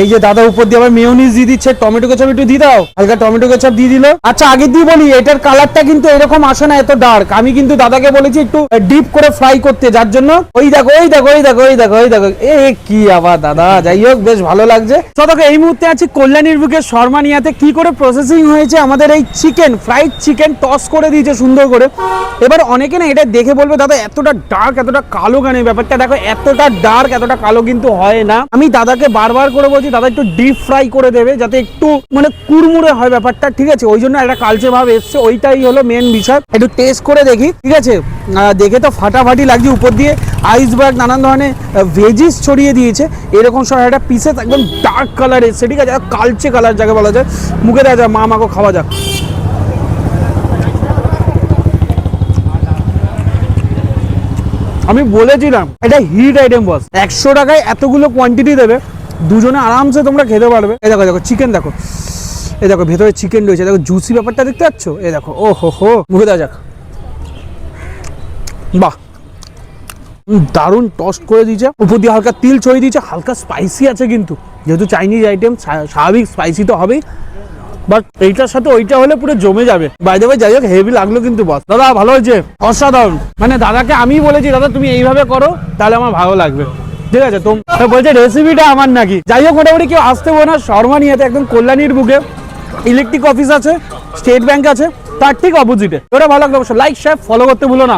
এই যে দাদা উপর দিয়ে আবার মেয়োনিজ দিয়ে দিচ্ছে, টমেটো কেচাপ একটু দিয়ে দাও, হালকা টমেটো কেচাপ দিয়ে দিল। আচ্ছা আগে দিয়ে বলি এটার কালারটা কিন্তু এরকম আসে না, এত ডার্ক। আমি কিন্তু দাদাকে বলেছি একটু ডিপ করে ফ্রাই করতে, যার জন্য ওই দেখো ওই দেখো ওই দেখো ওই দেখো ওই দেখো এ কি আবার দাদা, যাই হোক বেশ ভালো লাগছে। তো দেখো এই মুহূর্তে আছি কল্যাণীর বুকে শর্মানিয়াতে, কি করে প্রসেসিং হয়েছে আমাদের এই চিকেন, ফ্রাইড চিকেন টস করে দিয়েছে সুন্দর করে। এবার অনেকে না এটা দেখে বলবে দাদা এতটা ডার্ক এতটা কালো কেন, ব্যাপারটা দেখো এতটা ডার্ক এতটা কালো কিন্তু হয় না। আমি দাদাকে বারবার করে বলছি দাদা একটু ডিপ ফ্রাই করে দেবে, যাতে একটু মানে কুড়মুড়ে হয় ব্যাপারটা, ঠিক আছে? ওই জন্য একটা কালচে ভাব এসছে, ওইটাই হলো মেন বিষয়। একটু টেস্ট করে দেখি, ঠিক আছে? দেখে তো ফাটাফাটি লাগছে, উপর দিয়ে আইসবার্গ নানান ধরনের ভেজিস ছড়িয়ে দিয়েছে, এরকম সব একটা পিসেস একদম ডার্ক কালার এসছে, ঠিক আছে? কালচে কালার যাকে বলা যায়, মুখে দেওয়া যায়, মা মাকে খাওয়া যাক। আমি বলেছিলাম এটা হিট আইটেম বস, 100 টাকায় এতগুলো কোয়ান্টিটি দেবে, দুজনে আরামসে তোমরা খেতে পারবে। এই দেখো দেখো চিকেন দেখো, এই দেখো ভেতরে চিকেন রয়েছে, দেখো জুসি ব্যাপারটা দেখতে পাচ্ছ, এই দেখো ও হো মুখে দেওয়া যাক। বাহ দারুণ টস্ট করে দিয়েছে, উপর দিয়ে হালকা তিল ছড়িয়ে দিয়েছে, হালকা স্পাইসি আছে কিন্তু, যেহেতু চাইনিজ আইটেম স্বাভাবিক স্পাইসি তো হবেই, বাট এইটার সাথে ওইটা হলে পুরো জমে যাবে। বাইরে যাই হোক হেভি লাগলো কিন্তু বস, দাদা ভালো হয়েছে, অসাধারণ। মানে দাদাকে আমি বলেছি দাদা তুমি এইভাবে করো তাহলে আমার ভালো লাগবে, ঠিক আছে? তো বলছে রেসিপিটা আমার নাকি। যাই হোক মোটামুটি কেউ আসতে বলো না, শর্মানিয়াতে একদম কল্যাণীর বুকে ইলেকট্রিক অফিস আছে, স্টেট ব্যাংক আছে, তার ঠিক অপোজিটে। ওটা ভালো লাগলো অবশ্যই লাইক শেয়ার ফলো করতে ভুলো না।